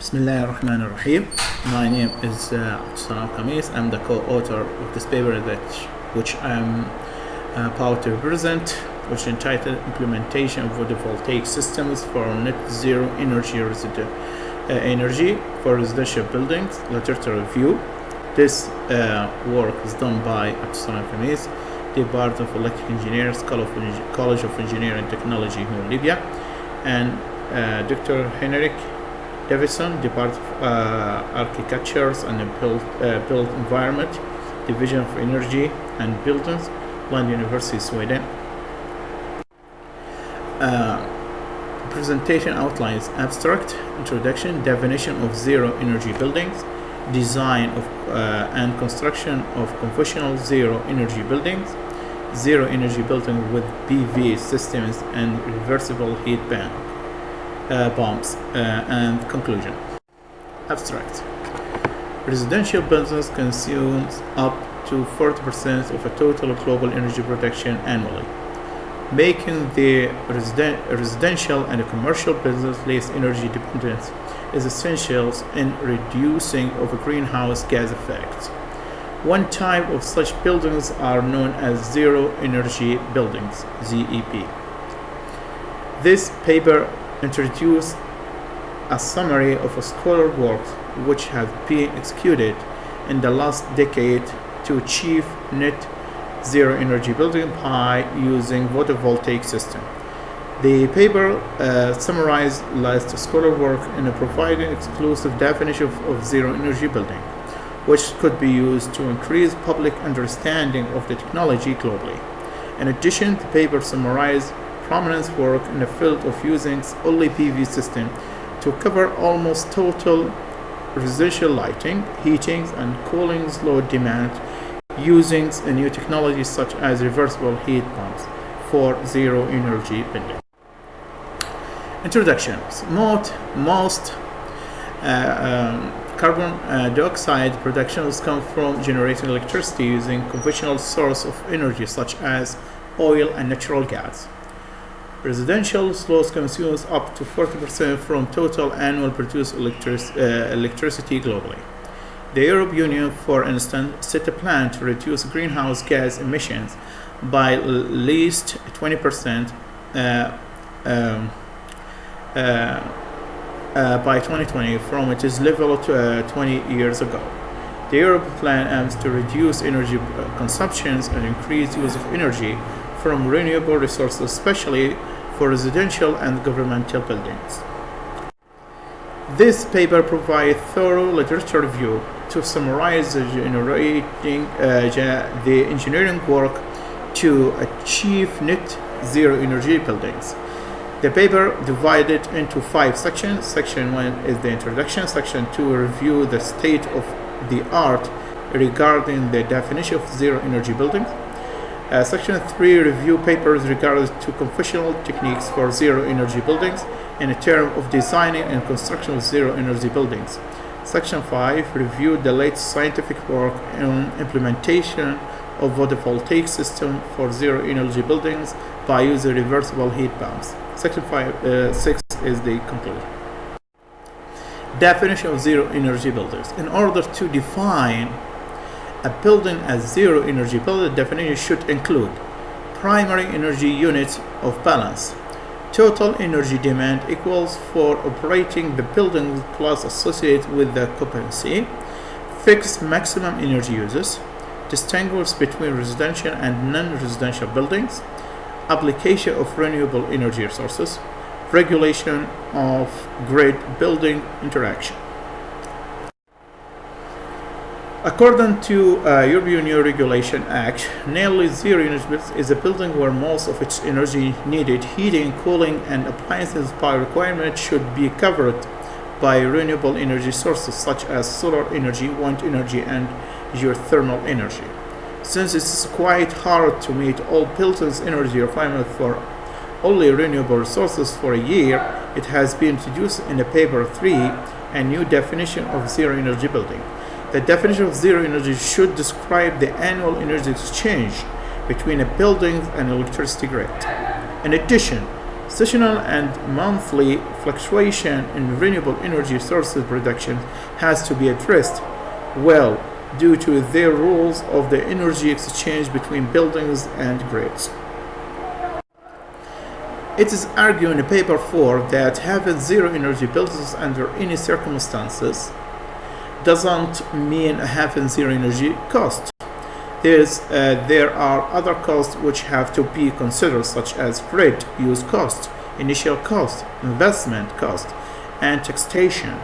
Bismillah ar-Rahman ar-Rahim. My name is Salam Khamis. I'm the co-author of this paper which I'm proud to represent, which is entitled Implementation of Photovoltaic Systems for Net Zero Energy for Residential Buildings, Literature Review. This work is done by Salam Khamis, Department of Electrical Engineers, College of Engineering and Technology here in Libya, and Dr. Henrik Davidson, Department of Architecture and Built Environment, Division of Energy and Buildings, Lund University, Sweden. Presentation outlines abstract, introduction, definition of zero energy buildings, design of and construction of conventional zero energy buildings, zero energy building with PV systems and reversible heat pumps, and conclusion. Abstract. Residential buildings consumes up to 40% of a total global energy production annually, making the residential and commercial business less energy dependent is essential in reducing of greenhouse gas effects. One type of such buildings are known as zero energy buildings, ZEB. This paper introduce a summary of a scholar works which have been executed in the last decade to achieve net zero energy building by using photovoltaic system. The paper summarized last scholar work in providing exclusive definition of zero energy building, which could be used to increase public understanding of the technology globally. In addition, the paper summarized prominent work in the field of using only PV system to cover almost total residential lighting, heating, and cooling load demand using new technologies such as reversible heat pumps for zero energy building. Introduction. Most carbon dioxide productions come from generating electricity using conventional source of energy such as oil and natural gas. Residential loads consumes up to 40% from total annual produced electricity globally. The European Union, for instance, set a plan to reduce greenhouse gas emissions by at least 20% by 2020 from its level to 20 years ago. The European plan aims to reduce energy consumptions and increase use of energy from renewable resources, especially for residential and governmental buildings. This paper provides thorough literature review to summarize the engineering work to achieve net zero energy buildings. The paper divided into 5 sections. Section 1 is the introduction. Section 2 review the state of the art regarding the definition of zero energy buildings. Section 3 review papers regarding to conventional techniques for zero energy buildings in terms of designing and construction of zero energy buildings. Section 5 reviewed the latest scientific work on implementation of photovoltaic system for zero energy buildings by using reversible heat pumps. Section 6 is the conclusion. Definition of zero energy buildings. In order to define a building as zero energy building, definition should include primary energy units of balance, total energy demand equals for operating the building plus associated with the occupancy, fixed maximum energy uses, distinguish between residential and non-residential buildings, application of renewable energy resources, regulation of grid building interaction. According to European Union Regulation Act, nearly zero energy is a building where most of its energy needed, heating, cooling, and appliances by requirement should be covered by renewable energy sources such as solar energy, wind energy, and geothermal energy. Since it's quite hard to meet all buildings' energy requirements for only renewable resources for a year, it has been introduced in the paper 3 a new definition of zero energy building. The definition of zero energy should describe the annual energy exchange between a building and electricity grid. In addition, Seasonal and monthly fluctuation in renewable energy sources production has to be addressed well due to their rules of the energy exchange between buildings and grids. It is argued in paper 4 that having zero energy buildings under any circumstances doesn't mean having zero energy cost. There are other costs which have to be considered, such as grid use cost, initial cost, investment cost, and taxation.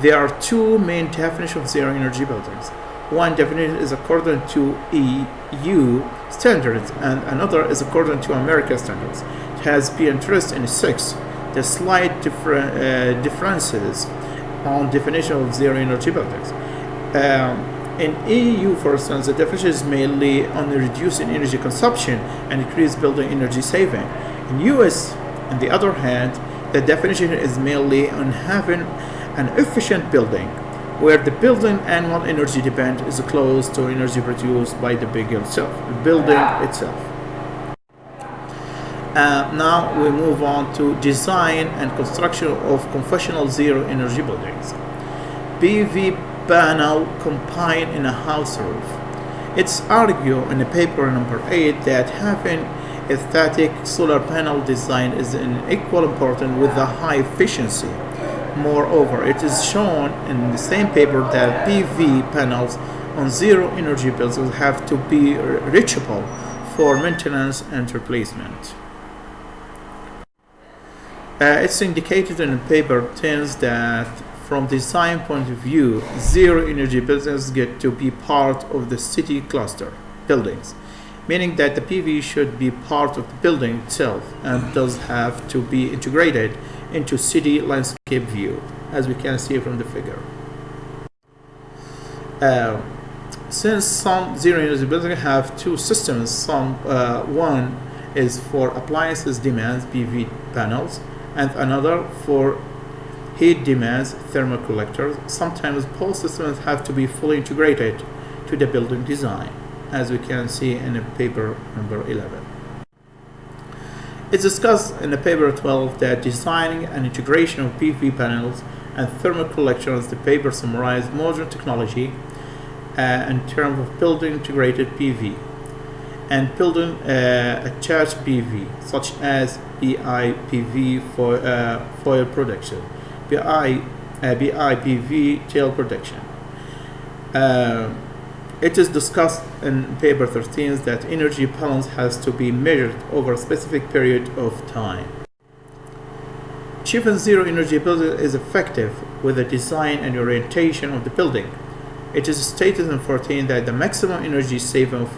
There are two main definitions of zero energy buildings. One definition is according to EU standards, and another is according to American standards. It has been addressed in 6. The slight differences on definition of zero energy buildings. In EU, for instance, the definition is mainly on reducing energy consumption and increased building energy saving. In US, on the other hand, the definition is mainly on having an efficient building, where the building annual energy demand is close to energy produced by the building itself. Now we move on to design and construction of conventional zero energy buildings. PV panel combined in a house roof. It's argued in paper number 8 that having a static solar panel design is equally important with the high efficiency. Moreover, it is shown in the same paper that PV panels on zero energy buildings have to be reachable for maintenance and replacement. It's indicated in paper 10 that from design point of view, zero energy buildings get to be part of the city cluster buildings, meaning that the PV should be part of the building itself and does have to be integrated into city landscape view, as we can see from the figure. Since some zero energy buildings have two systems, one is for appliances demands PV panels, and another for heat demands thermal collectors. Sometimes both systems have to be fully integrated to the building design, as we can see in paper number 11. It's discussed in paper 12 that designing and integration of PV panels and thermal collectors. The paper summarized modern technology in terms of building integrated PV and building attached PV, such as BIPV for foil production, BIPV tail production. It is discussed in paper 13 that energy balance has to be measured over a specific period of time. Achieving zero energy building is effective with the design and orientation of the building. It is stated in 14 that the maximum energy saving of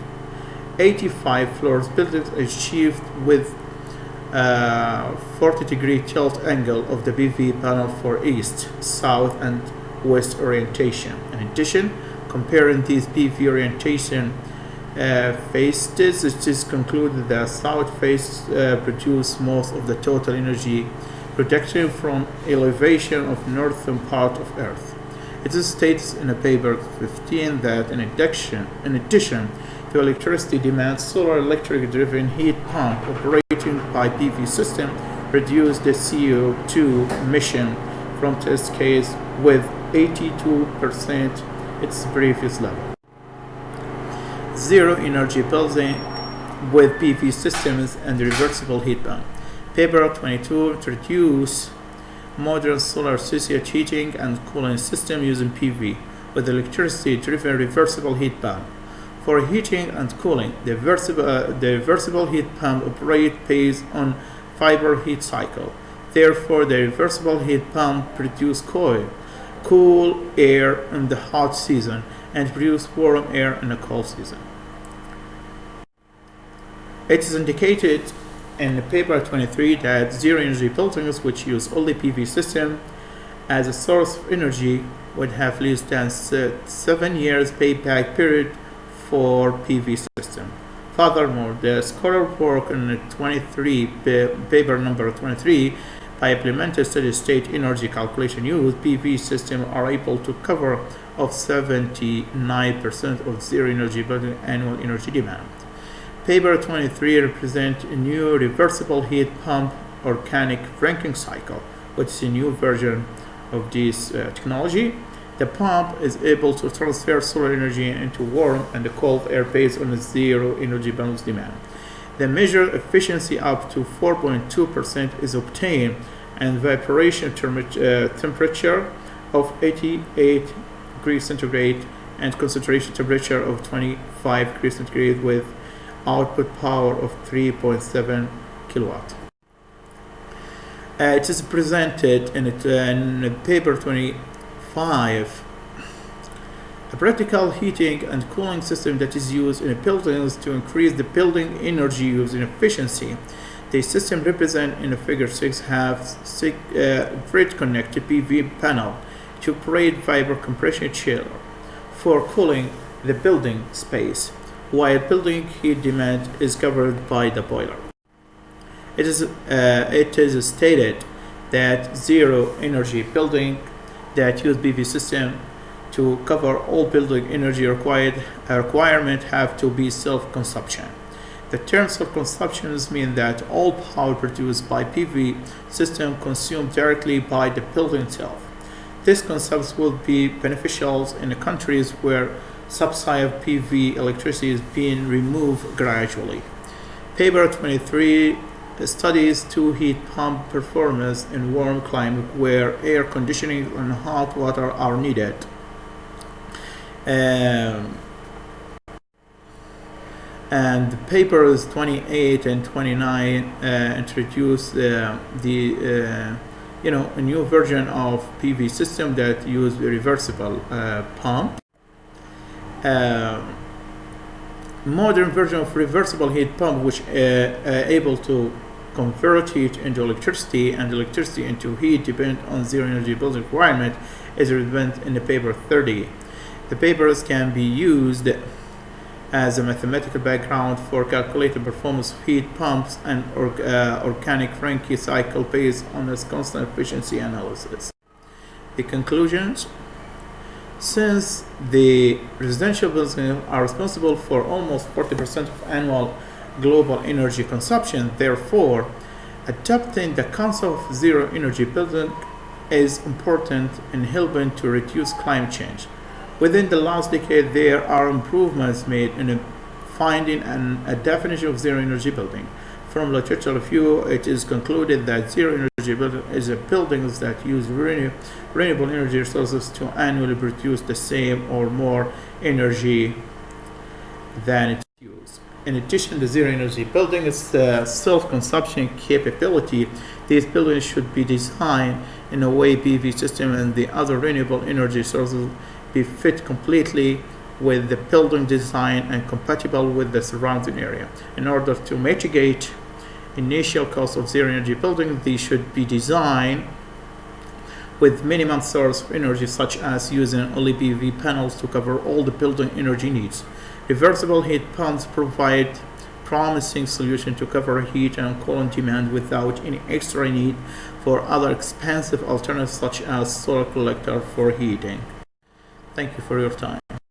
85 floors buildings is achieved with 40-degree tilt angle of the PV panel for east, south, and west orientation. In addition, comparing these PV orientation faces, it is concluded that south face produce most of the total energy production from elevation of northern part of Earth. It is stated in a paper 15 that in addition to electricity demand, solar electric driven heat pump operating by PV system reduce the CO2 emission from test case with 82% its previous level. Zero energy building with PV systems and reversible heat pump. Paper 22 introduce modern solar associated heating and cooling system using PV with electricity driven reversible heat pump. For heating and cooling, the reversible heat pump operates based on fiber heat cycle. Therefore, the reversible heat pump produces cool air in the hot season and produce warm air in the cold season. It is indicated in paper 23 that zero energy buildings which use only PV system as a source of energy would have less than 7 years payback period for PV system. Furthermore, the scholar work in paper number 23 by implemented steady state energy calculation used PV system are able to cover of 79% of zero energy building annual energy demand. Paper 23 represents a new reversible heat pump organic ranking cycle, which is a new version of this technology. The pump is able to transfer solar energy into warm and cold air based on a zero energy balance demand. The measured efficiency up to 4.2% is obtained, and evaporation temperature of 88 degrees centigrade and concentration temperature of 25 degrees centigrade with output power of 3.7 kilowatt. It is presented in paper 25, a practical heating and cooling system that is used in buildings to increase the building energy use and efficiency. The system represented in figure 6 has grid connected PV panel to create vapor compression chiller for cooling the building space, while building heat demand is covered by the boiler. It is stated that zero energy building that use PV system to cover all building energy requirement have to be self-consumption. The term self-consumption mean that all power produced by PV system consumed directly by the building itself. This concept will be beneficial in the countries where supply of PV electricity is being removed gradually. Paper 23 studies two heat pump performance in warm climate where air conditioning and hot water are needed. And the papers 28 and 29 introduce a new version of PV system that use a reversible pump. Modern version of reversible heat pump, which able to convert heat into electricity and electricity into heat depend on zero energy building requirement, is relevant in the paper 30. The papers can be used as a mathematical background for calculating performance of heat pumps and organic Rankine cycle based on this constant efficiency analysis. The conclusions: since the residential buildings are responsible for almost 40% of annual global energy consumption, therefore, adopting the concept of zero energy building is important in helping to reduce climate change. Within the last decade, there are improvements made in finding a definition of zero energy building. From literature review, it is concluded that zero energy building is a buildings that use renewable energy resources to annually produce the same or more energy than it uses. In addition, the zero energy building is self-consumption capability. These buildings should be designed in a way PV system and the other renewable energy sources be fit completely with the building design and compatible with the surrounding area. In order to mitigate initial cost of zero energy building, these should be designed with minimum source of energy, such as using only PV panels to cover all the building energy needs. Reversible heat pumps provide promising solution to cover heat and cooling demand without any extra need for other expensive alternatives such as solar collector for heating. Thank you for your time.